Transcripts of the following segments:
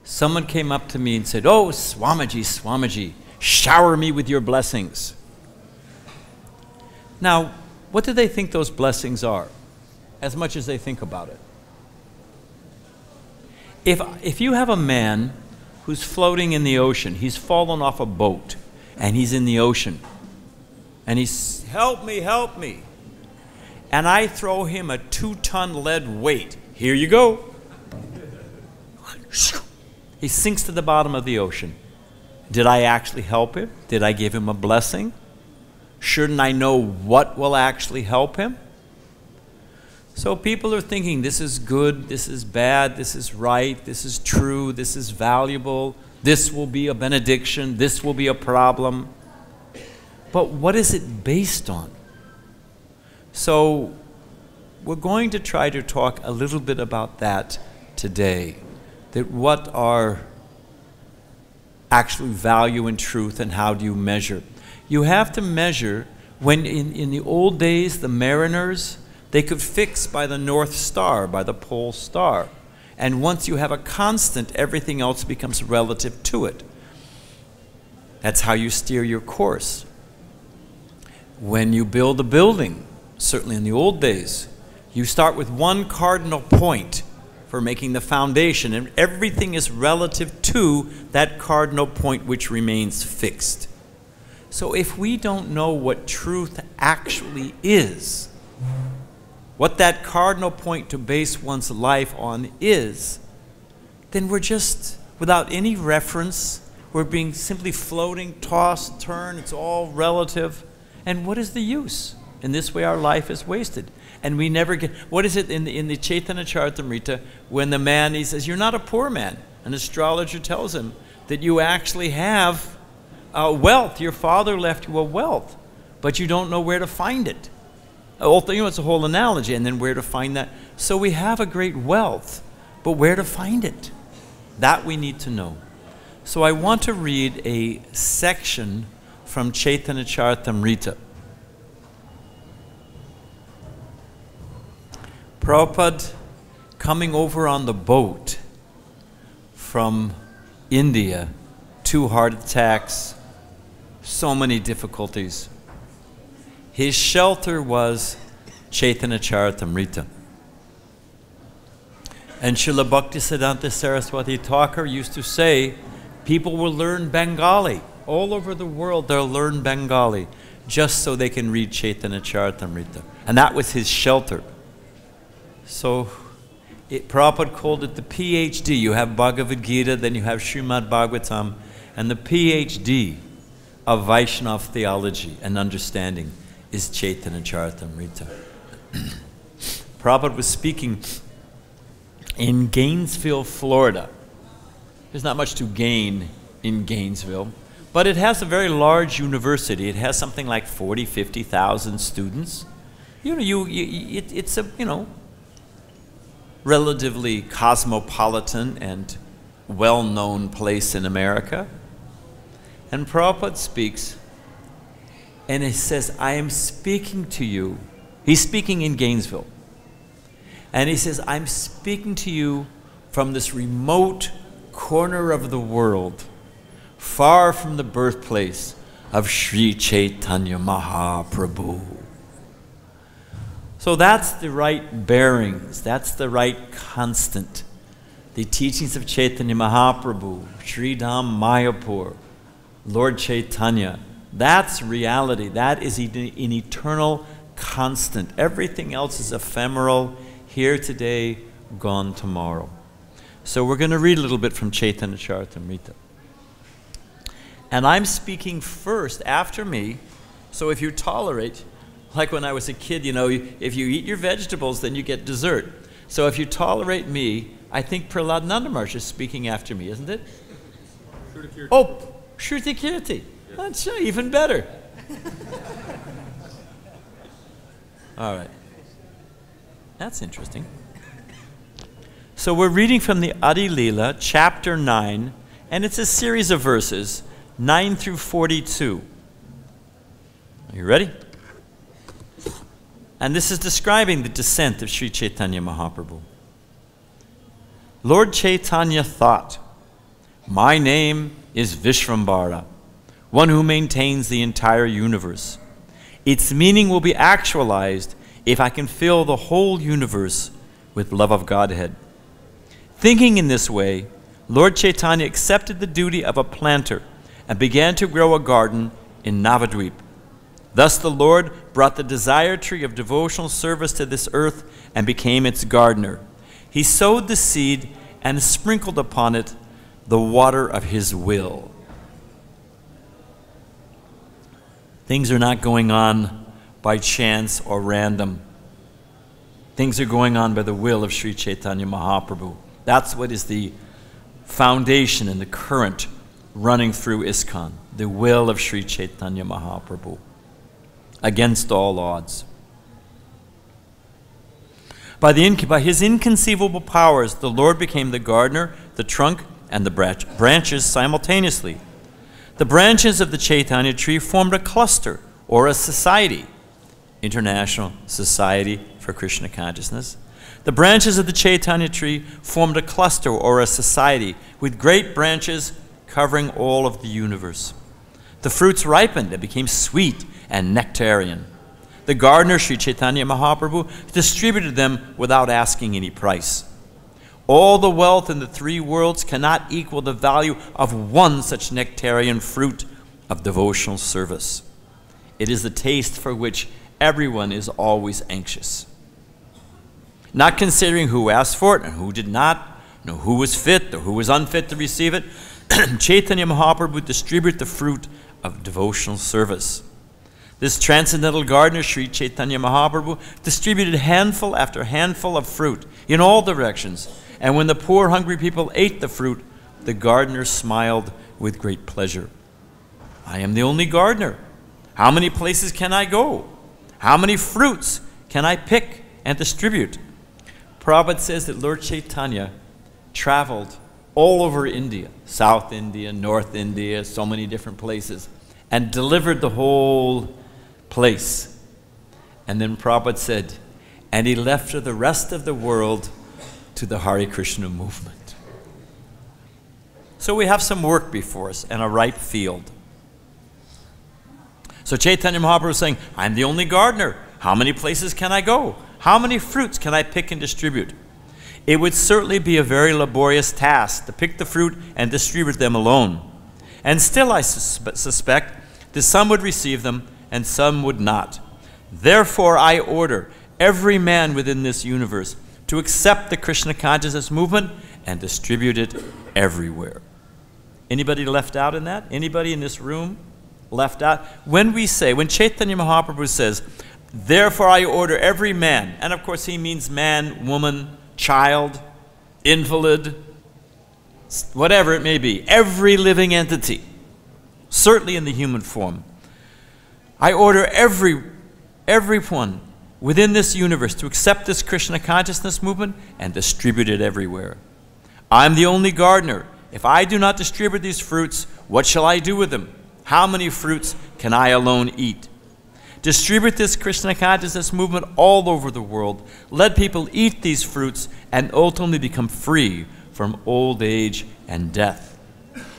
Someone came up to me and said, "Oh, Swamiji, Swamiji, shower me with your blessings." Now, what do they think those blessings are, as much as they think about it? If you have a man who's floating in the ocean, he's fallen off a boat, and he's in the ocean, and he's, "Help me, help me," and I throw him a 2-ton lead weight, "Here you go." He sinks to the bottom of the ocean. Did I actually help him? Did I give him a blessing? Shouldn't I know what will actually help him? So people are thinking, this is good, this is bad, this is right, this is true, this is valuable, this will be a benediction, this will be a problem. But what is it based on? So we're going to try to talk a little bit about that today. That what are actually value and truth, and how do you measure? You have to measure when in the old days, the mariners, they could fix by the North Star, by the pole star. And once you have a constant, everything else becomes relative to it. That's how you steer your course. When you build a building, certainly in the old days, you start with one cardinal point for making the foundation, and everything is relative to that cardinal point which remains fixed. So if we don't know what truth actually is, what that cardinal point to base one's life on is, then we're just, without any reference, we're being simply floating, tossed, turned, it's all relative. And what is the use? In this way our life is wasted. And we never get, what is it in the Caitanya Charitamrita, when the man, he says, "You're not a poor man." An astrologer tells him that you actually have wealth. Your father left you a wealth, but you don't know where to find it. It's a whole analogy, and then where to find that. So we have a great wealth, but where to find it? That we need to know. So I want to read a section from Caitanya Charitamrita. Prabhupada, coming over on the boat from India, 2 heart attacks, so many difficulties. His shelter was Caitanya Charitamrita. And Srila Bhaktisiddhanta Saraswati Thakur used to say, people will learn Bengali. All over the world they'll learn Bengali just so they can read Caitanya Charitamrita. And that was his shelter. So Prabhupada called it the PhD. You have Bhagavad-Gita, then you have Srimad Bhagavatam, and the PhD of Vaishnava theology and understanding is Caitanya Charitamrita. Prabhupada was speaking in Gainesville, Florida. There's not much to gain in Gainesville, but it has a very large university. It has something like 40, 50,000 students. It's a, relatively cosmopolitan and well-known place in America. And Prabhupada speaks, and he says, "I am speaking to you." He's speaking in Gainesville. And he says, "I'm speaking to you from this remote corner of the world, far from the birthplace of Sri Caitanya Mahaprabhu." So that's the right bearings, that's the right constant. The teachings of Caitanya Mahaprabhu, Sri Dham Mayapur, Lord Chaitanya, that's reality. That is an eternal constant. Everything else is ephemeral, here today, gone tomorrow. So we're going to read a little bit from Caitanya Charitamrita. And I'm speaking first, after me, so if you tolerate, like when I was a kid, if you eat your vegetables, then you get dessert. So if you tolerate me, I think Prahlad Nandamarsh is speaking after me, isn't it? Oh, Shruti Kirti. That's even better. All right. That's interesting. So we're reading from the Adi Leela, chapter 9, and it's a series of verses, 9 through 42. Are you ready? And this is describing the descent of Sri Caitanya Mahaprabhu. Lord Chaitanya thought, "My name is Vishvambara, one who maintains the entire universe. Its meaning will be actualized if I can fill the whole universe with love of Godhead." Thinking in this way, Lord Chaitanya accepted the duty of a planter and began to grow a garden in Navadvip. Thus the Lord brought the desire tree of devotional service to this earth and became its gardener. He sowed the seed and sprinkled upon it the water of his will. Things are not going on by chance or random. Things are going on by the will of Sri Caitanya Mahaprabhu. That's what is the foundation and the current running through ISKCON, the will of Sri Chaitanya Mahaprabhu, against all odds. By his inconceivable powers, the Lord became the gardener, the trunk, and the branches simultaneously. The branches of the Chaitanya tree formed a cluster, or a society, International Society for Krishna Consciousness. The branches of the Chaitanya tree formed a cluster, or a society, with great branches covering all of the universe. The fruits ripened and became sweet and nectarian. The gardener, Sri Caitanya Mahaprabhu, distributed them without asking any price. All the wealth in the three worlds cannot equal the value of one such nectarian fruit of devotional service. It is the taste for which everyone is always anxious. Not considering who asked for it and who did not, nor who was fit or who was unfit to receive it, Chaitanya Mahaprabhu distributed the fruit of devotional service. This transcendental gardener, Sri Chaitanya Mahaprabhu, distributed handful after handful of fruit in all directions. And when the poor, hungry people ate the fruit, the gardener smiled with great pleasure. "I am the only gardener. How many places can I go? How many fruits can I pick and distribute?" Prabhupada says that Lord Chaitanya traveled all over India, South India, North India, so many different places, and delivered the whole place. And then Prabhupada said, and he left for the rest of the world to the Hare Krishna movement. So we have some work before us and a ripe field. So Chaitanya Mahaprabhu is saying, "I'm the only gardener. How many places can I go? How many fruits can I pick and distribute?" It would certainly be a very laborious task to pick the fruit and distribute them alone. And still I suspect that some would receive them and some would not. Therefore I order every man within this universe to accept the Krishna consciousness movement and distribute it everywhere. Anybody left out in that? Anybody in this room left out? When Chaitanya Mahaprabhu says, "Therefore I order every man," and of course he means man, woman, child, invalid, whatever it may be, every living entity, certainly in the human form. I order everyone within this universe to accept this Krishna consciousness movement and distribute it everywhere. I'm the only gardener. If I do not distribute these fruits, what shall I do with them? How many fruits can I alone eat? Distribute this Krishna consciousness movement all over the world. Let people eat these fruits and ultimately become free from old age and death.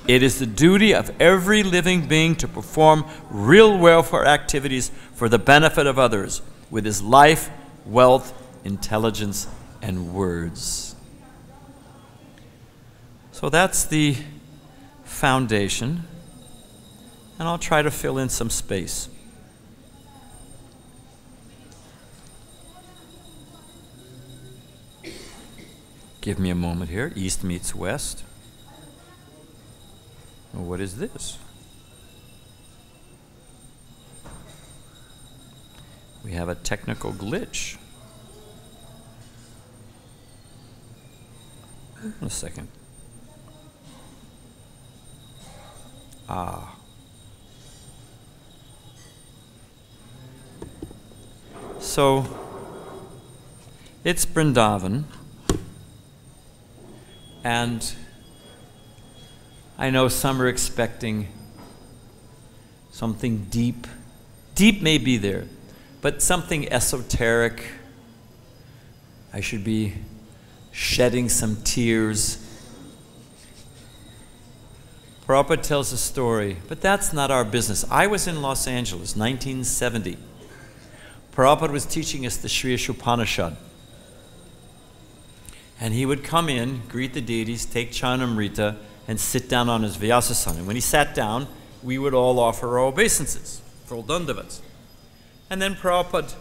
It is the duty of every living being to perform real welfare activities for the benefit of others with his life, wealth, intelligence, and words. So that's the foundation, and I'll try to fill in some space. Give me a moment here. East meets west. Well, what is this? We have a technical glitch. Hold on a second. So, it's Vrindavan, and I know some are expecting something deep Deep may be there, but something esoteric. I should be shedding some tears. Prabhupada tells a story, but that's not our business. I was in Los Angeles, 1970. Prabhupada was teaching us the Sri Upanishad. And he would come in, greet the deities, take Charnamrita, and sit down on his Vyasasana. And when he sat down, we would all offer our obeisances, full dandavats. And then Prabhupada,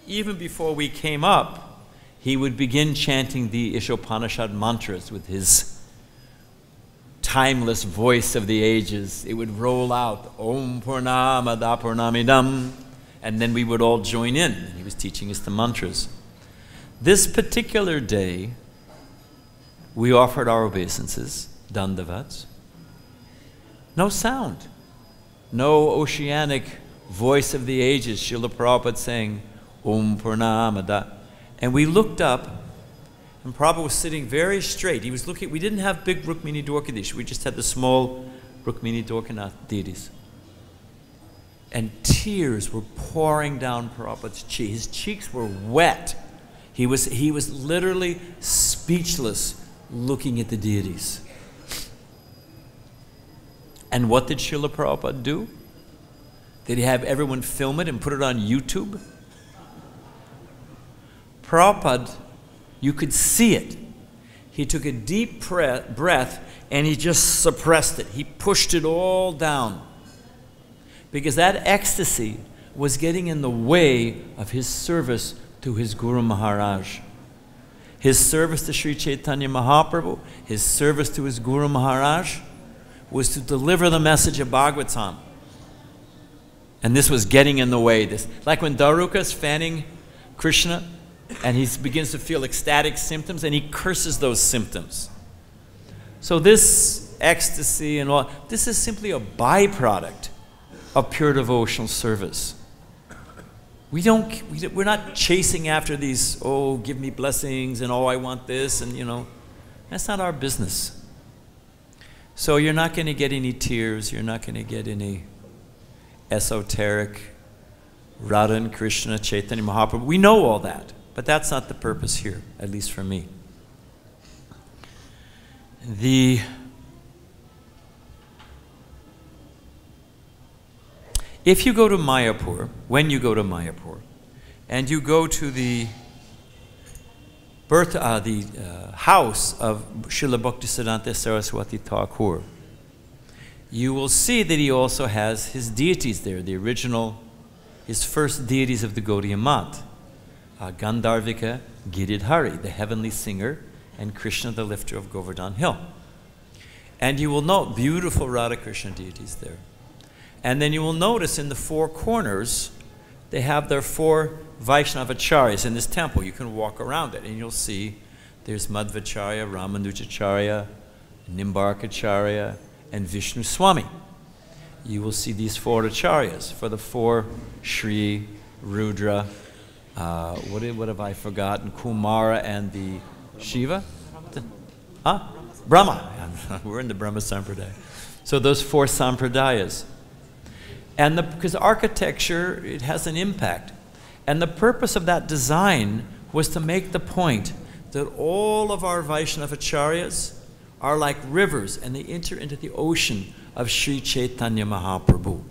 even before we came up, he would begin chanting the Ishopanishad mantras with his timeless voice of the ages. It would roll out, Om Purnamada Purnamidam, and then we would all join in. And he was teaching us the mantras. This particular day, we offered our obeisances, dandavats. No sound. No oceanic voice of the ages, Srila Prabhupada saying, Om Purnamada. And we looked up, and Prabhupada was sitting very straight. He was looking, we didn't have big Rukmini Dwarkadish, we just had the small Rukmini Dwarkanath deities. And tears were pouring down Prabhupada's cheeks. His cheeks were wet. He was literally speechless looking at the deities. And what did Srila Prabhupada do? Did he have everyone film it and put it on YouTube? Prabhupada, you could see it. He took a deep breath and he just suppressed it. He pushed it all down. Because that ecstasy was getting in the way of his service to his Guru Maharaj. His service to Sri Caitanya Mahaprabhu, his service to his Guru Maharaj, was to deliver the message of Bhagavatam. And this was getting in the way. Like when Daruka is fanning Krishna, and he begins to feel ecstatic symptoms, and he curses those symptoms. So this ecstasy and all, this is simply a byproduct of pure devotional service. We're not chasing after these, oh, give me blessings, and oh, I want this, and you know, that's not our business. So you're not going to get any tears, you're not going to get any esoteric Radha and Krishna, Chaitanya Mahaprabhu. We know all that, but that's not the purpose here, at least for me. If you go to Mayapur, when you go to Mayapur, and you go to the house of Srila Bhaktisiddhanta Saraswati Thakur, you will see that he also has his deities there, the original, his first deities of the Gaudiya Math, Gandharvika Giridhari, the heavenly singer, and Krishna, the lifter of Govardhan Hill. And you will note beautiful Radha Krishna deities there. And then you will notice in the four corners, they have their four Vaishnavacharyas in this temple. You can walk around it and you'll see there's Madhvacharya, Ramanujacharya, Nimbarkacharya, and Vishnu Swami. You will see these four acharyas for the four Shri, Rudra, what have I forgotten? Kumara and the Shiva? Brahma. We're in the Brahma Sampradaya. So those four Sampradayas. And because architecture, it has an impact. And the purpose of that design was to make the point that all of our Vaishnavacharyas are like rivers and they enter into the ocean of Sri Caitanya Mahaprabhu.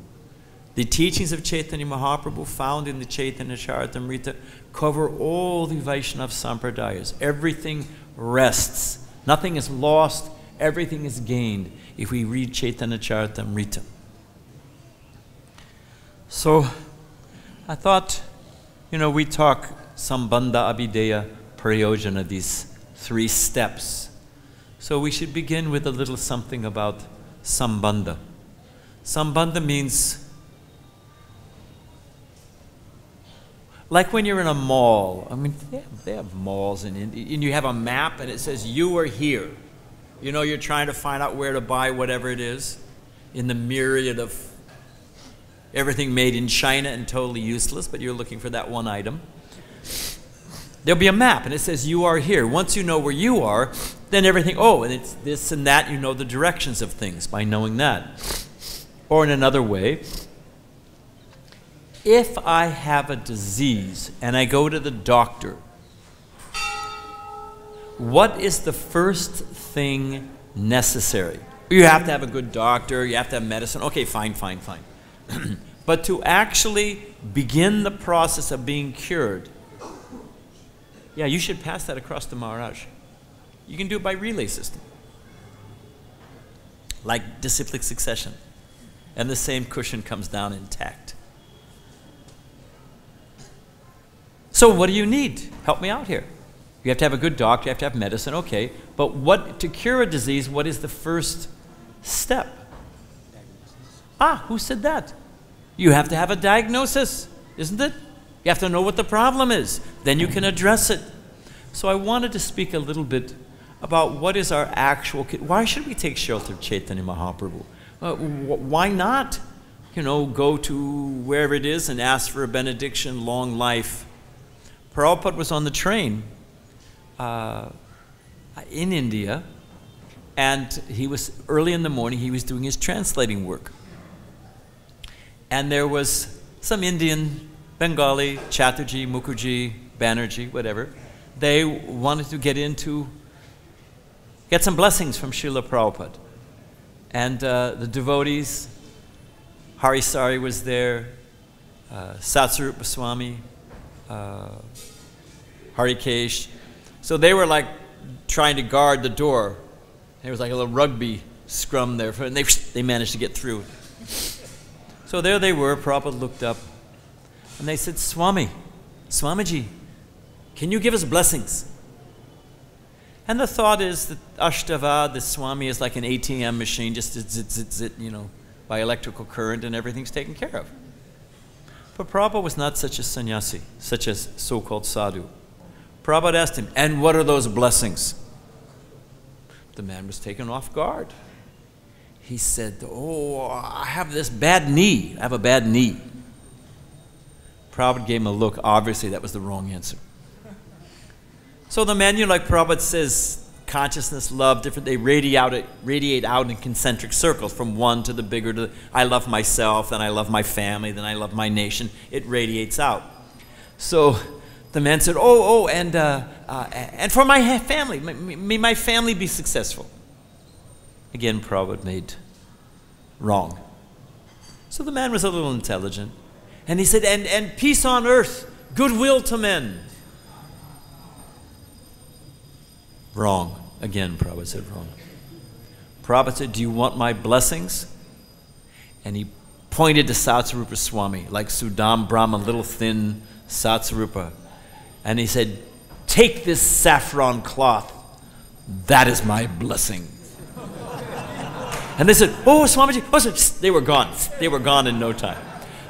The teachings of Chaitanya Mahaprabhu found in the Chaitanya Charitamrita cover all the Vaishnava Sampradayas. Everything rests. Nothing is lost. Everything is gained if we read Chaitanya Charitamrita. So I thought, we talk Sambandha, Abhideya, Prayojana, these three steps. So we should begin with a little something about Sambandha. Sambandha means, like when you're in a mall. I mean, they have malls in India, and you have a map and it says, you are here. You're trying to find out where to buy whatever it is in the myriad of everything made in China and totally useless, but you're looking for that one item. There'll be a map, and it says, you are here. Once you know where you are, then everything, and it's this and that, you know the directions of things by knowing that. Or in another way, if I have a disease and I go to the doctor, what is the first thing necessary? You have to have a good doctor, you have to have medicine. Okay, fine. But to actually begin the process of being cured, yeah, you should pass that across to Maharaj. You can do it by relay system, like disciplic succession. And the same cushion comes down intact. So what do you need? Help me out here. You have to have a good doctor, you have to have medicine, okay. But to cure a disease, what is the first step? Who said that? You have to have a diagnosis, isn't it? You have to know what the problem is. Then you can address it. So I wanted to speak a little bit about what is our actual... Why should we take shelter of Caitanya Mahaprabhu? Why not, go to wherever it is and ask for a benediction, long life? Prabhupada was on the train in India, and he was early in the morning, he was doing his translating work. And there was some Indian, Bengali, Chatterjee, Mukherjee, Banerjee, whatever. They wanted to get some blessings from Srila Prabhupada. And the devotees, Harisari was there, Satsarupa Swami, Harikesh. So they were like trying to guard the door. There was like a little rugby scrum there, and they managed to get through. So there they were. Prabhupada looked up, and they said, Swamiji, can you give us blessings? And the thought is that Ashtavad, the Swami, is like an ATM machine, just zit, by electrical current, and everything's taken care of. But Prabhupada was not such a sannyasi, such a so-called sadhu. Prabhupada asked him, and what are those blessings? The man was taken off guard. He said, I have this bad knee. I have a bad knee. Prabhupada gave him a look. Obviously, that was the wrong answer. So the man, like Prabhupada says, consciousness, love, different, they radiate out in concentric circles from one to the bigger to the, I love myself, then I love my family, then I love my nation. It radiates out. So the man said, and for my family, may my family be successful. Again, Prabhupada made wrong. So the man was a little intelligent. And he said, and peace on earth, goodwill to men. Wrong. Again, Prabhupada said wrong. Prabhupada said, do you want my blessings? And he pointed to Satsarupa Swami, like Sudam Brahman, little thin Satsarupa. And he said, take this saffron cloth. That is my blessing. And they said, Swamiji, they were gone. They were gone in no time.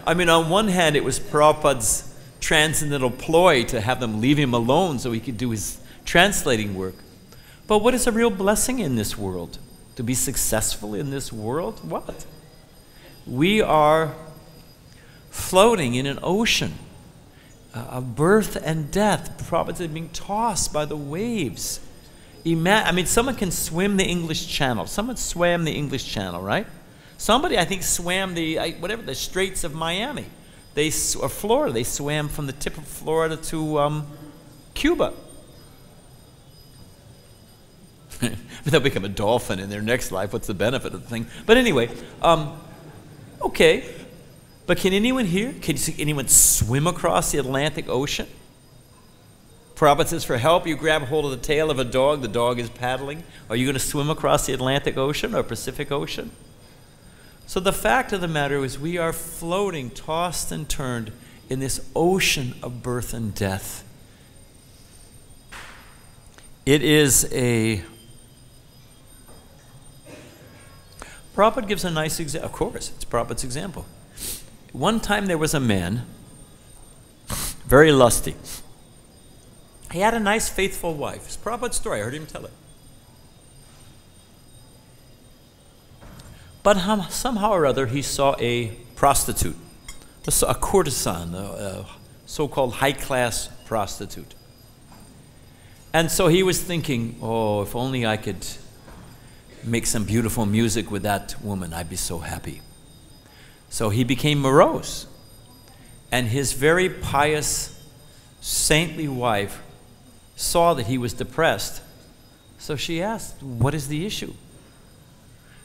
I mean, on one hand, it was Prabhupada's transcendental ploy to have them leave him alone so he could do his translating work. But what is a real blessing in this world? To be successful in this world? What? We are floating in an ocean of birth and death. Prabhupada said being tossed by the waves. Someone can swim the English Channel. Someone swam the English Channel, right? Somebody, I think, swam the Straits of Miami. Or Florida. They swam from the tip of Florida to Cuba. They'll become a dolphin in their next life. What's the benefit of the thing? But anyway, okay. But can anyone here, can you see anyone swim across the Atlantic Ocean? Prabhupada says, for help, you grab hold of the tail of a dog. The dog is paddling. Are you going to swim across the Atlantic Ocean or Pacific Ocean? So the fact of the matter is we are floating, tossed and turned in this ocean of birth and death. It is a... Prabhupada gives a nice example. Of course, it's Prabhupada's example. One time there was a man, very lusty. He had a nice, faithful wife. It's Prabhupada's story. I heard him tell it. But somehow or other, he saw a prostitute, a courtesan, a so-called high-class prostitute. And so he was thinking, oh, if only I could make some beautiful music with that woman, I'd be so happy. So he became morose. And his very pious, saintly wife saw that he was depressed. So she asked, what is the issue?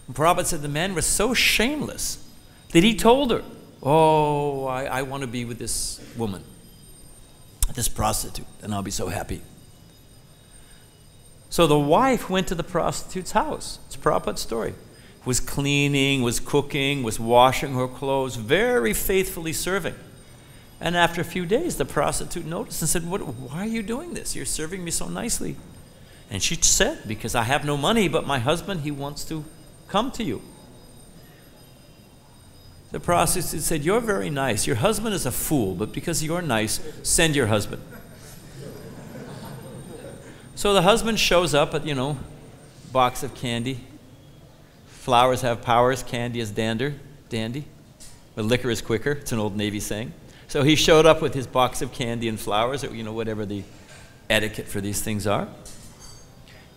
And Prabhupada said the man was so shameless that he told her, oh, I want to be with this woman, this prostitute, and I'll be so happy. So the wife went to the prostitute's house. It's Prabhupada's story. Was cleaning, was cooking, was washing her clothes, very faithfully serving. And after a few days, the prostitute noticed and said, why are you doing this? You're serving me so nicely. And she said, because I have no money, but my husband, he wants to come to you. The prostitute said, you're very nice. Your husband is a fool, but because you're nice, send your husband. So the husband shows up at, box of candy. Flowers have powers, candy is dandy. But liquor is quicker. It's an old Navy saying. So he showed up with his box of candy and flowers, or, whatever the etiquette for these things are.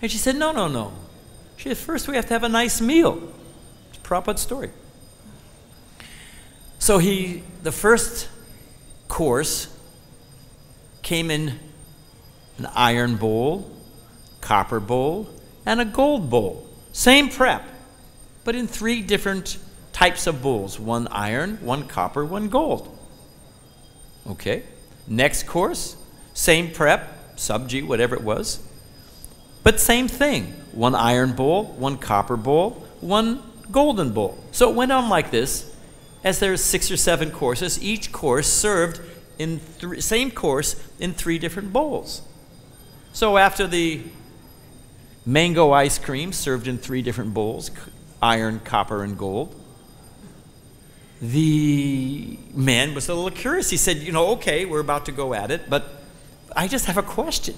And she said, no. She said, first we have to have a nice meal. It's Prabhupada's story. So the first course came in an iron bowl, copper bowl, and a gold bowl. Same prep, but in 3 different types of bowls. 1 iron, 1 copper, 1 gold. Okay. Next course, same prep, sabji, whatever it was. But same thing. 1 iron bowl, 1 copper bowl, 1 golden bowl. So it went on like this, as there's 6 or 7 courses, each course served in same course in 3 different bowls. So after the mango ice cream served in 3 different bowls, iron, copper, and gold, the man was a little curious. He said, okay, we're about to go at it, but I just have a question.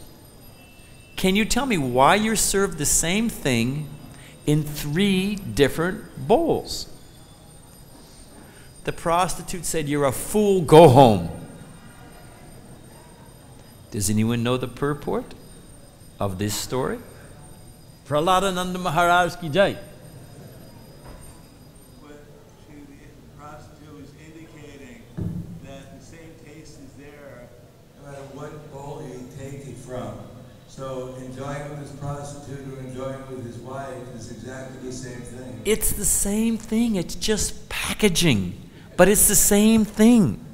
Can you tell me why you're served the same thing in 3 different bowls? The prostitute said, you're a fool, go home. Does anyone know the purport of this story? Prahladananda Maharaj ki jai. The prostitute was indicating that the same taste is there no matter what bowl you take it from. So enjoying with his prostitute or enjoying with his wife is exactly the same thing. It's the same thing. It's just packaging. But it's the same thing.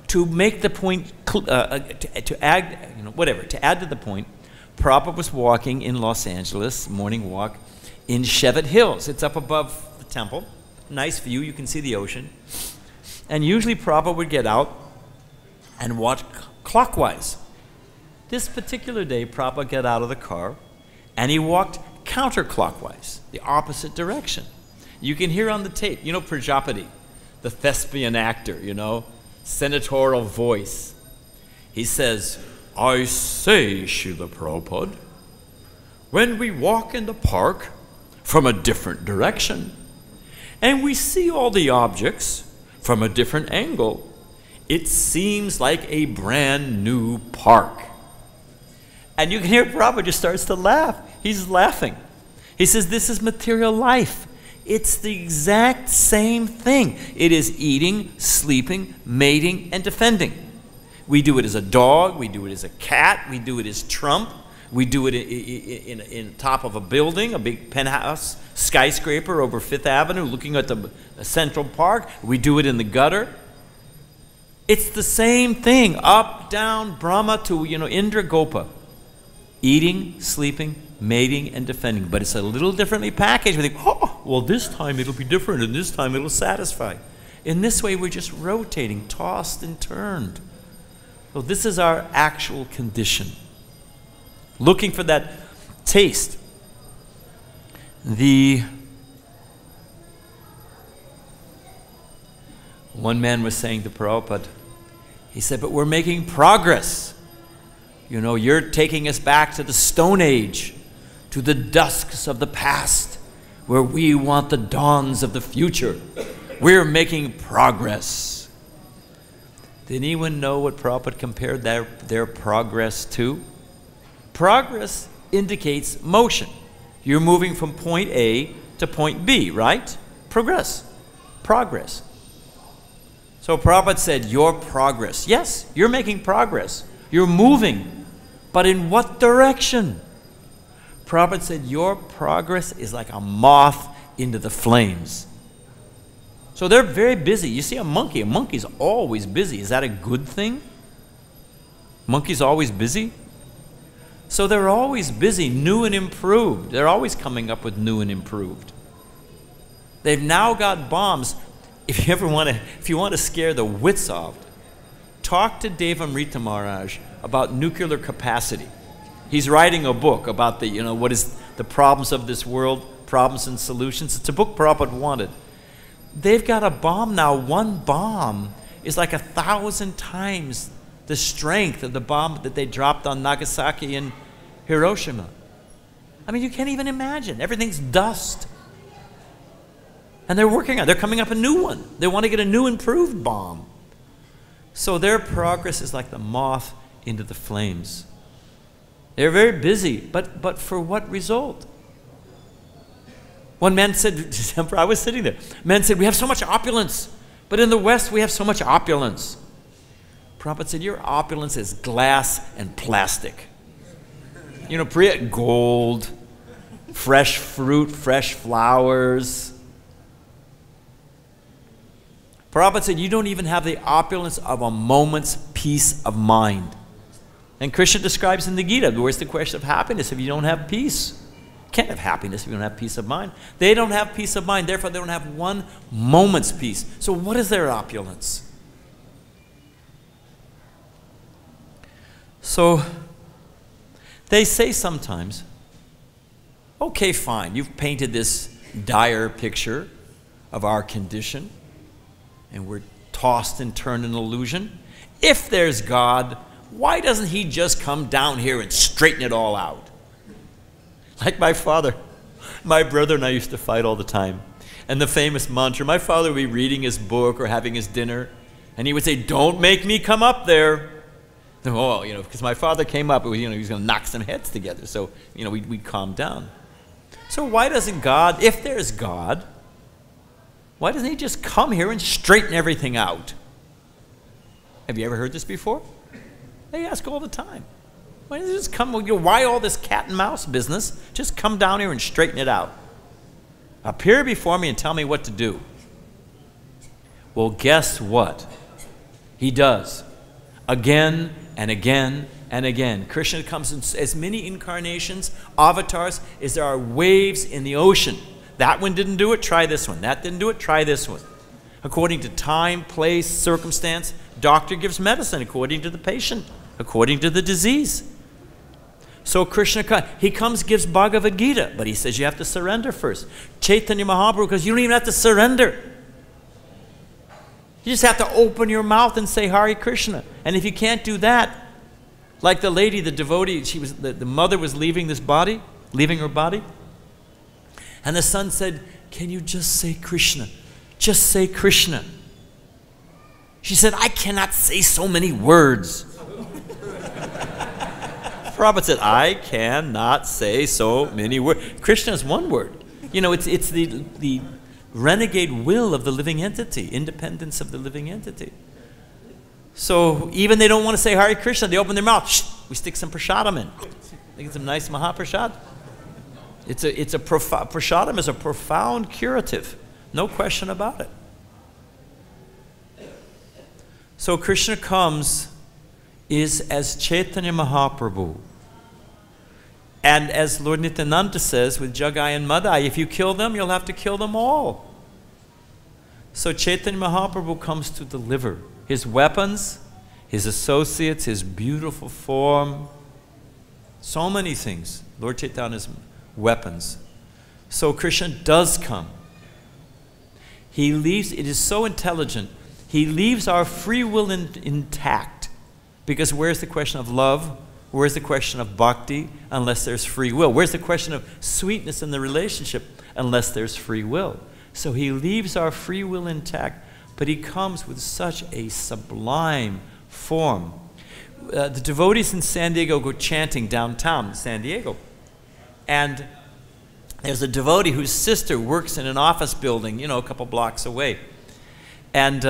To make the point, to add to the point, Prabhupada was walking in Los Angeles, morning walk, in Cheviot Hills. It's up above the temple. Nice view, you can see the ocean. And usually Prabhupada would get out and walk clockwise. This particular day, Prabhupada got out of the car and he walked counterclockwise, the opposite direction. You can hear on the tape, Prajapati, the thespian actor, senatorial voice. He says, I say, Srila Prabhupada, when we walk in the park from a different direction and we see all the objects from a different angle, it seems like a brand new park. And you can hear Prabhupada just starts to laugh. He's laughing. He says, this is material life. It's the exact same thing. It is eating, sleeping, mating, and defending. We do it as a dog. We do it as a cat. We do it as Trump. We do it in top of a building, a big penthouse skyscraper over 5th Avenue looking at the Central Park. We do it in the gutter. It's the same thing. Up, down, Brahma to, Indra Gopa. Eating, sleeping, mating, and defending. But it's a little differently packaged. We think, well, this time it'll be different, and this time it'll satisfy. In this way, we're just rotating, tossed and turned. So this is our actual condition. Looking for that taste. One man was saying to Prabhupada, he said, but we're making progress. You're taking us back to the Stone Age, to the dusks of the past, where we want the dawns of the future. We're making progress. Did anyone know what Prabhupada compared their progress to? Progress indicates motion. You're moving from point A to point B, right? Progress. So Prabhupada said, your progress. Yes, you're making progress. You're moving. But in what direction? Prabhupada said, your progress is like a moth into the flames. So they're very busy. You see a monkey's always busy. Is that a good thing? Monkey's always busy? So they're always busy, new and improved. They're always coming up with new and improved. They've now got bombs. If you want to scare the wits off, talk to Devamrita Maharaj about nuclear capacity. He's writing a book about what is the problems of this world, problems and solutions. It's a book Prabhupada wanted. They've got a bomb now. One bomb is like 1,000 times the strength of the bomb that they dropped on Nagasaki and Hiroshima. I mean, you can't even imagine. Everything's dust. And they're coming up a new one. They want to get a new improved bomb. So their progress is like the moth into the flames. They're very busy, but for what result? One man said, I was sitting there, man said, we have so much opulence, but in the West we have so much opulence. Prabhupada said, your opulence is glass and plastic. Priya, gold, fresh fruit, fresh flowers. Prabhupada said, you don't even have the opulence of a moment's peace of mind. And Krishna describes in the Gita, where's the question of happiness if you don't have peace? You can't have happiness if you don't have peace of mind. They don't have peace of mind, therefore they don't have one moment's peace. So what is their opulence? So they say sometimes, okay, fine, you've painted this dire picture of our condition, and we're tossed and turned in illusion. If there's God, why doesn't he just come down here and straighten it all out? Like my father, my brother and I used to fight all the time. And the famous mantra, my father would be reading his book or having his dinner, and he would say, don't make me come up there. Oh, because my father came up, he was going to knock some heads together. So, we'd calm down. So why doesn't God, if there's God, why doesn't he just come here and straighten everything out? Have you ever heard this before? They ask all the time. Why doesn't he just come, why all this cat and mouse business? Just come down here and straighten it out. Appear before me and tell me what to do. Well, guess what? He does. Again and again and again. Krishna comes in as many incarnations, avatars, as there are waves in the ocean. That one didn't do it, try this one. That didn't do it, try this one. According to time, place, circumstance, doctor gives medicine according to the patient, according to the disease. So Krishna, he comes, gives Bhagavad-Gita, but he says you have to surrender first. Caitanya Mahaprabhu, because you don't even have to surrender. You just have to open your mouth and say Hare Krishna. And if you can't do that, like the lady, the devotee, the mother was leaving this body, leaving her body. And the son said, can you just say Krishna? Just say Krishna. She said, I cannot say so many words. Prabhupada said, I cannot say so many words. Krishna is one word. It's the renegade will of the living entity, independence of the living entity. So even they don't want to say Hare Krishna, they open their mouth, we stick some prasadam in. They get some nice Mahaprasad. Prasadam is a profound curative, no question about it. So Krishna comes is as Caitanya Mahaprabhu. And as Lord Nityananda says with Jagai and Madai, if you kill them, you'll have to kill them all. So Caitanya Mahaprabhu comes to deliver his weapons, his associates, his beautiful form, so many things. Lord Chaitanya's weapons. So Krishna does come. He leaves, it is so intelligent, he leaves our free will intact. Because where's the question of love? Where's the question of bhakti unless there's free will? Where's the question of sweetness in the relationship unless there's free will? So he leaves our free will intact, but he comes with such a sublime form. The devotees in San Diego go chanting downtown in San Diego. And there's a devotee whose sister works in an office building, a couple blocks away. And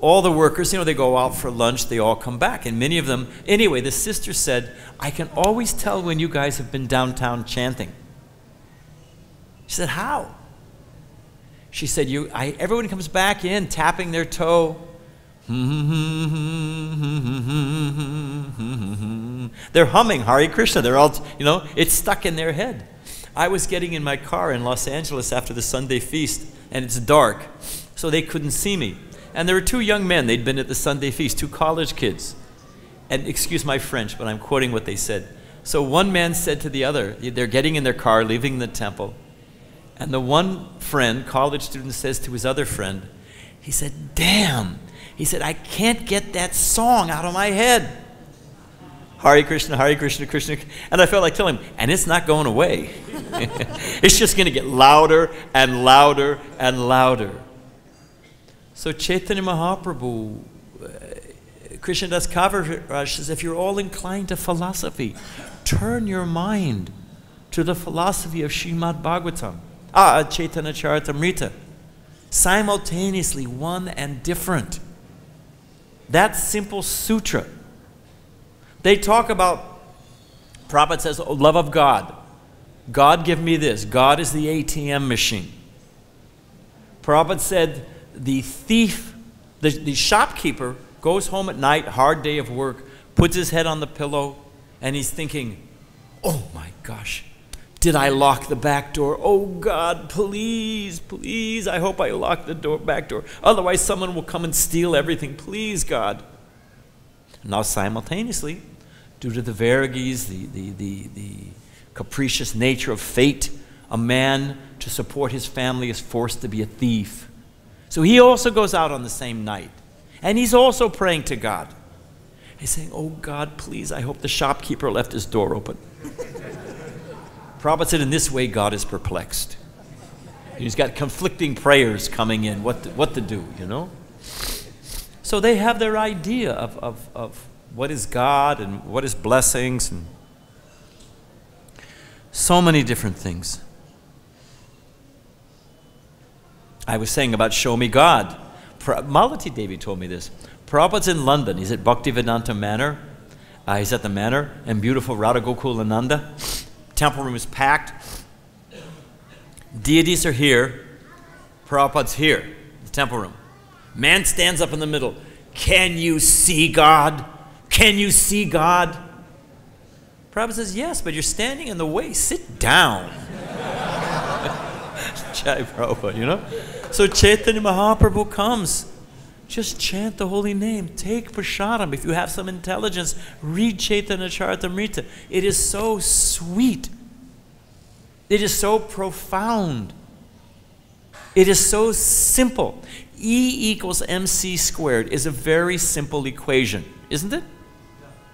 all the workers, they go out for lunch, they all come back. And many of them, anyway, the sister said, I can always tell when you guys have been downtown chanting. She said, how? She said, everyone comes back in, tapping their toe. They're humming Hare Krishna. They're all, it's stuck in their head. I was getting in my car in Los Angeles after the Sunday feast, and it's dark, so they couldn't see me. And there were two young men. They'd been at the Sunday feast, two college kids. And excuse my French, but I'm quoting what they said. So one man said to the other, they're getting in their car, leaving the temple. And the one friend, college student, says to his other friend, he said, damn. He said, I can't get that song out of my head. Hare Krishna, Krishna. And I felt like telling him, and it's not going away. It's just going to get louder and louder and louder. So Caitanya Mahaprabhu, Krishnadas Kaviraj says, if you're all inclined to philosophy, turn your mind to the philosophy of Srimad Bhagavatam, Chaitanya Charitamrita. Simultaneously one and different. That simple sutra. They talk about, Prabhupada says, oh, love of God. God give me this. God is the ATM machine. Prabhupada said, the thief, the shopkeeper goes home at night, hard day of work, puts his head on the pillow, and he's thinking, oh my gosh, did I lock the back door? Oh God, please, please, I hope I locked the back door. Otherwise someone will come and steal everything. Please, God. Now simultaneously, due to the vairagis, the capricious nature of fate, a man to support his family is forced to be a thief. So he also goes out on the same night. And he's also praying to God. He's saying, oh God, please, I hope the shopkeeper left his door open. Prabhupada said, in this way, God is perplexed. He's got conflicting prayers coming in, what to do, So they have their idea of what is God and what is blessings and so many different things. I was saying about show me God. Malati Devi told me this. Prabhupada's in London. He's at Bhaktivedanta Manor. He's at the Manor in beautiful Radha Gokulananda. Temple room is packed. Deities are here. Prabhupada's here, the temple room. Man stands up in the middle. Can you see God? Can you see God? Prabhupada says, yes, but you're standing in the way. Sit down. Jai Prabhupada, So Caitanya Mahaprabhu comes. Just chant the holy name. Take prasadam. If you have some intelligence, read Chaitanya Charitamrita. It is so sweet. It is so profound. It is so simple. E equals mc squared is a very simple equation, isn't it?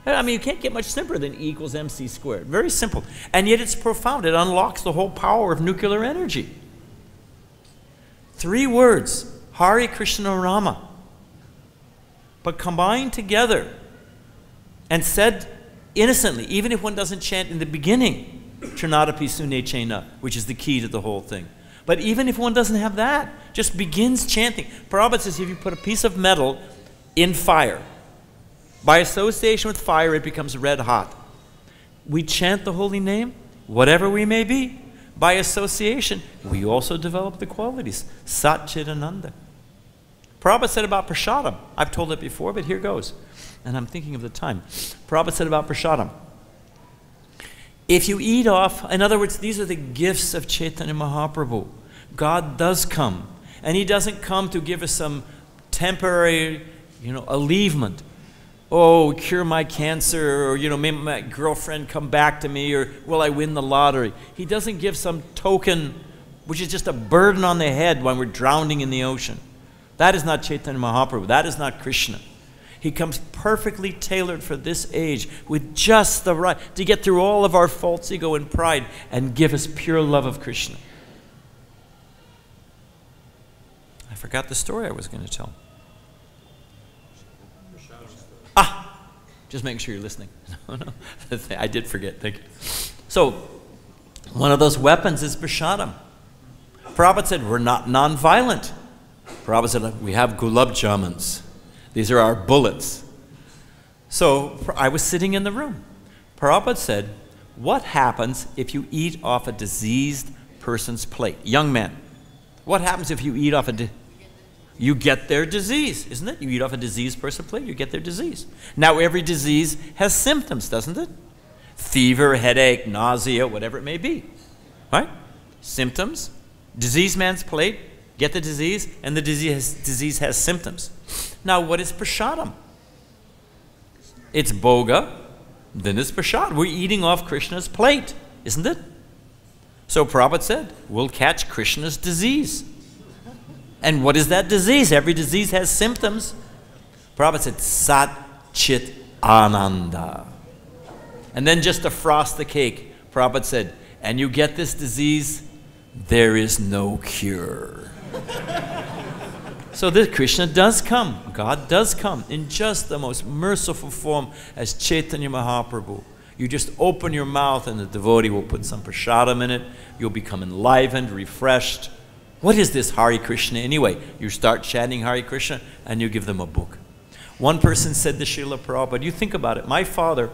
I mean, you can't get much simpler than E equals mc squared. Very simple. And yet it's profound. It unlocks the whole power of nuclear energy. 3 words, Hare Krishna Rama. But combined together and said innocently, even if one doesn't chant in the beginning, Trinadapi Sune Chena, which is the key to the whole thing. But even if one doesn't have that, just begins chanting. Prabhupada says if you put a piece of metal in fire, by association with fire it becomes red hot. We chant the holy name, whatever we may be. By association, we also develop the qualities. Sat Chidananda. Prabhupada said about prasadam, I've told it before, but here goes. And I'm thinking of the time. Prabhupada said about prasadam, if you eat off, in other words, these are the gifts of Caitanya Mahaprabhu. God does come. And he doesn't come to give us some temporary, alleviation. Oh, cure my cancer, or maybe my girlfriend come back to me, or will I win the lottery? He doesn't give some token which is just a burden on the head when we're drowning in the ocean. That is not Caitanya Mahaprabhu. That is not Krishna. He comes perfectly tailored for this age with just the right to get through all of our false ego and pride and give us pure love of Krishna. I forgot the story I was going to tell. Just making sure you're listening. No, I did forget. Thank you. So, one of those weapons is prasadam. Prabhupada said, we're not non-violent. Prabhupada said, we have gulab jamans. These are our bullets. So I was sitting in the room. Prabhupada said, what happens if you eat off a diseased person's plate? Young man, what happens if you eat off you get their disease, isn't it? You eat off a diseased person's plate, you get their disease. Now every disease has symptoms, doesn't it? Fever, headache, nausea, whatever it may be. Right? Symptoms. Diseased man's plate, get the disease, and the disease has symptoms. Now what is prasadam? It's bhoga, then it's prasad. We're eating off Krishna's plate, isn't it? So Prabhupada said, we'll catch Krishna's disease. And what is that disease? Every disease has symptoms. Prabhupada said, Sat Chit Ananda. And then just to frost the cake, Prabhupada said, and you get this disease, there is no cure. So this Krishna does come. God does come in just the most merciful form as Caitanya Mahaprabhu. You just open your mouth and the devotee will put some prasadam in it. You'll become enlivened, refreshed. What is this Hare Krishna anyway? You start chanting Hare Krishna and you give them a book. One person said to Srila Prabhupada, you think about it, my father,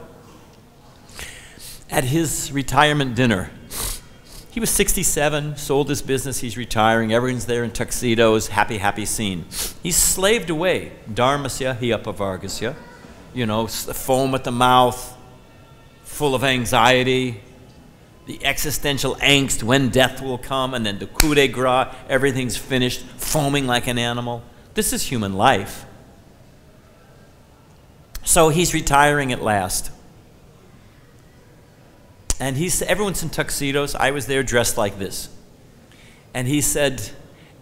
at his retirement dinner, he was 67, sold his business, he's retiring, everyone's there in tuxedos, happy, happy scene. He's slaved away, dharmasya hiyapavargasya, you know, foam at the mouth, full of anxiety, the existential angst when death will come, and then the coup de grace, everything's finished, foaming like an animal. This is human life. So he's retiring at last. And everyone's in tuxedos. I was there dressed like this. And he said,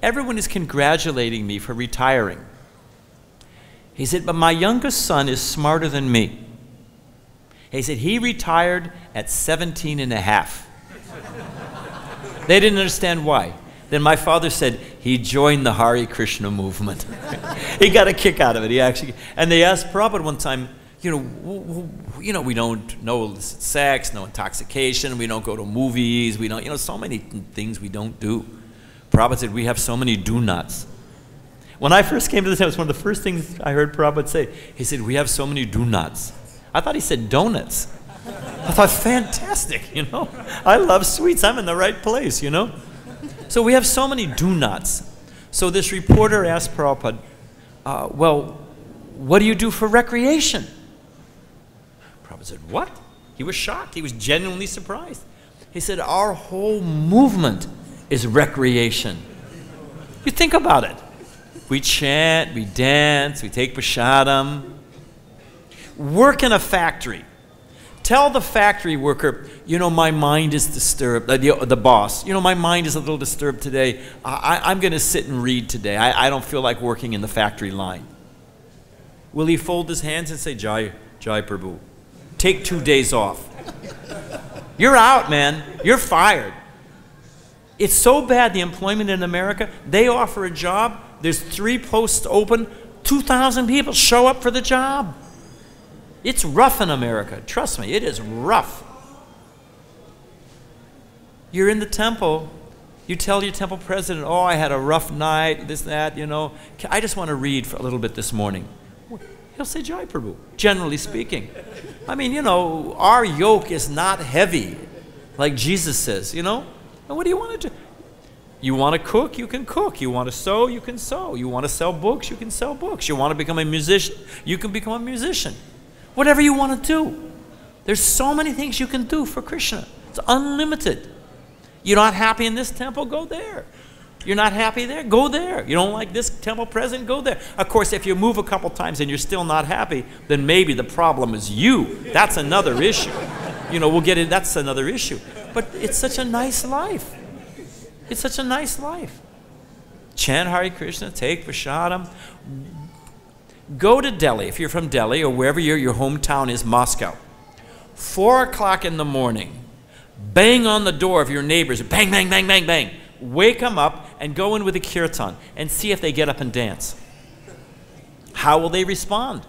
everyone is congratulating me for retiring. He said, but my youngest son is smarter than me. He said, he retired at 17 and a half. They didn't understand why. Then my father said, he joined the Hare Krishna movement. He got a kick out of it. And they asked Prabhupada one time, we don't know sex, no intoxication, we don't go to movies, we don't, so many things we don't do. Prabhupada said, we have so many do-nots. When I first came to this, that was one of the first things I heard Prabhupada say. He said, we have so many do-nots. I thought he said donuts. I thought, fantastic, I love sweets, I'm in the right place, So we have so many do-nots. So this reporter asked Prabhupada, well, what do you do for recreation? Prabhupada said, what? He was shocked. He was genuinely surprised. He said, our whole movement is recreation. You think about it. We chant, we dance, we take prasadam. Work in a factory. Tell the factory worker, my mind is disturbed, the boss, my mind is a little disturbed today. I'm going to sit and read today. I don't feel like working in the factory line. Will he fold his hands and say, Jai Prabhu, take 2 days off? You're out, man. You're fired. It's so bad, the employment in America, they offer a job, there's 3 posts open, 2,000 people show up for the job. It's rough in America. Trust me, it is rough. You're in the temple. You tell your temple president, oh, I had a rough night, this, that, I just want to read for a little bit this morning. He'll say, Jai Prabhu, generally speaking. I mean, our yoke is not heavy, like Jesus says, And what do you want to do? You want to cook, you can cook. You want to sew, you can sew. You want to sell books, you can sell books. You want to become a musician, you can become a musician. Whatever you want to do. There's so many things you can do for Krishna. It's unlimited. You're not happy in this temple, go there. You're not happy there, go there. You don't like this temple president, go there. Of course, if you move a couple times and you're still not happy, then maybe the problem is you. That's another issue. We'll get in, that's another issue. But it's such a nice life. It's such a nice life. Chant Hare Krishna, take prasadam. Go to Delhi, if you're from Delhi or wherever your hometown is, Moscow. 4 o'clock in the morning, bang on the door of your neighbors, bang, bang, bang, bang, bang. Wake them up and go in with a kirtan and see if they get up and dance. How will they respond?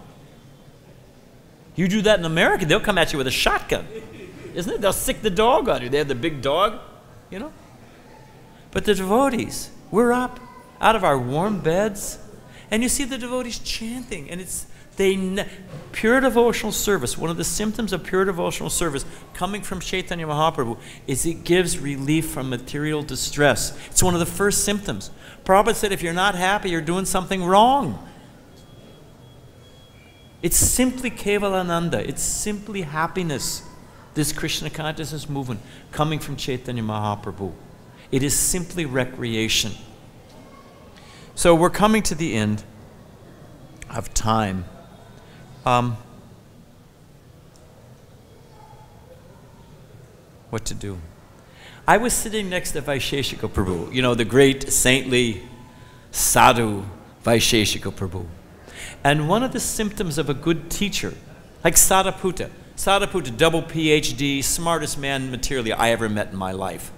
You do that in America, they'll come at you with a shotgun. Isn't it? They'll sick the dog on you. They have the big dog, But the devotees, we're up out of our warm beds, And you see the devotees chanting, and it's pure devotional service. One of the symptoms of pure devotional service coming from Caitanya Mahaprabhu is it gives relief from material distress. It's one of the first symptoms. Prabhupada said if you're not happy, you're doing something wrong. It's simply Kevalananda. It's simply happiness. This Krishna consciousness movement coming from Caitanya Mahaprabhu. It is simply recreation. So we're coming to the end of time. What to do? I was sitting next to Vaisheshika Prabhu, you know, the great saintly sadhu Vaisheshika Prabhu. And one of the symptoms of a good teacher, like Sadaputa, double PhD, smartest man materially I ever met in my life.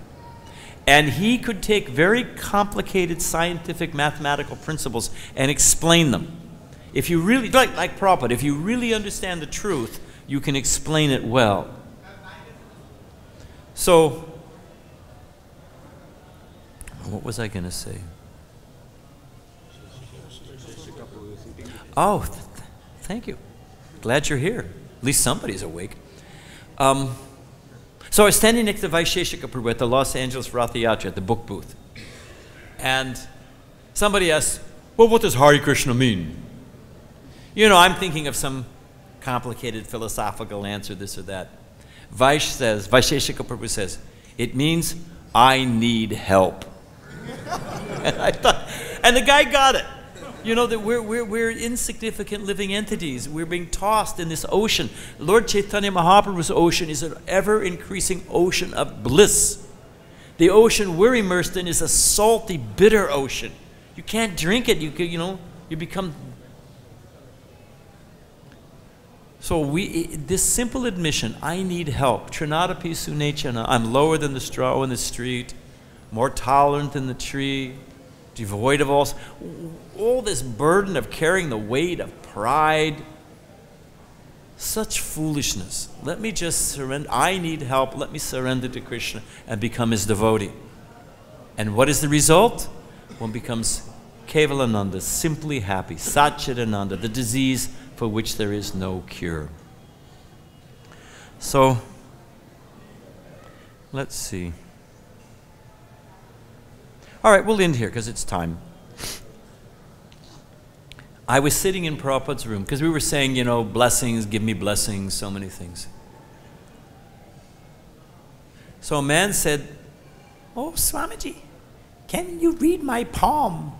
And he could take very complicated scientific mathematical principles and explain them. If you really, like Prabhupada, if you really understand the truth, you can explain it well. So, what was I going to say? Oh, thank you. Glad you're here. At least somebody's awake. So I was standing next to Vaisheshika Prabhu at the Los Angeles Ratha Yatra at the book booth. And somebody asked, well, what does Hare Krishna mean? You know, I'm thinking of some complicated philosophical answer, this or that. Vaisheshika Prabhu says, it means I need help. And I thought, and the guy got it. You know, that we're insignificant living entities. We're being tossed in this ocean. Lord Caitanya Mahaprabhu's ocean is an ever-increasing ocean of bliss. The ocean we're immersed in is a salty, bitter ocean. You can't drink it. You become... So this simple admission, I need help. Trinadapi sunechana, I'm lower than the straw in the street, more tolerant than the tree, devoid of all this burden of carrying the weight of pride. Such foolishness. Let me just surrender. I need help. Let me surrender to Krishna and become his devotee. And what is the result? One becomes Kevalananda, simply happy, Satchidananda, the disease for which there is no cure. So, let's see. All right, we'll end here because it's time. I was sitting in Prabhupada's room because we were saying, you know, blessings, give me blessings, so many things. So a man said, oh, Swamiji, can you read my palm?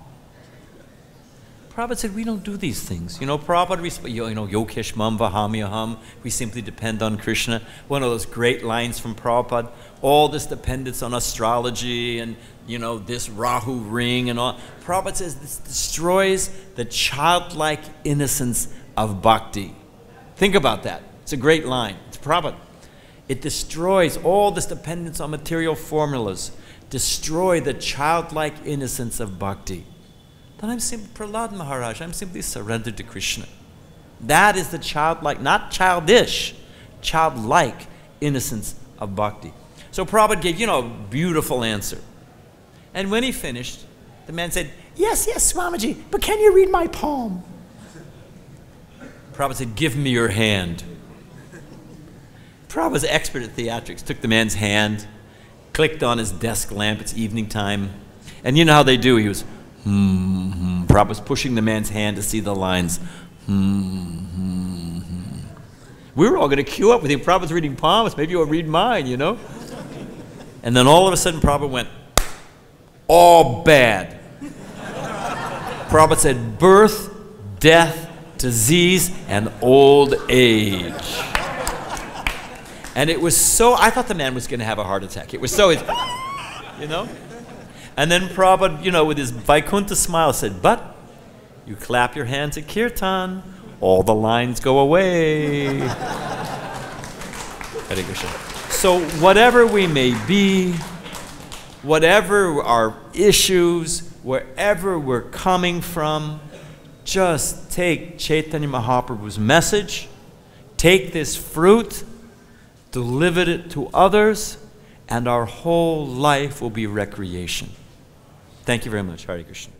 Prabhupada said, we don't do these things. You know, Prabhupada, Yokesh mam vahamyaham, we simply depend on Krishna. One of those great lines from Prabhupada, all this dependence on astrology and, you know, this Rahu ring and all. Prabhupada says this destroys the childlike innocence of bhakti. Think about that. It's a great line. It's Prabhupada. It destroys all this dependence on material formulas, destroy the childlike innocence of bhakti. Then I'm simply, Prahlad Maharaj, I'm simply surrendered to Krishna. That is the childlike, not childish, childlike innocence of bhakti. So Prabhupada gave, you know, a beautiful answer. And when he finished, the man said, yes, yes, Swamiji, but can you read my palm? Prabhupada said, give me your hand. Prabhupada was expert at theatrics, took the man's hand, clicked on his desk lamp, it's evening time, and you know how they do, he was, Prabhupada was pushing the man's hand to see the lines. We were all going to queue up with him. Prabhupada's reading palms, maybe you'll read mine, you know? And then all of a sudden Prabhupada went, all bad. Prabhupada said, birth, death, disease, and old age. And it was so, I thought the man was going to have a heart attack. It was so, you know? And then Prabhupada, you know, with his Vaikuntha smile said, but you clap your hands at Kirtan, all the lines go away. Hare Krishna. So whatever we may be, whatever our issues, wherever we're coming from, just take Caitanya Mahaprabhu's message, take this fruit, deliver it to others, and our whole life will be recreation. Thank you very much. Hare Krishna.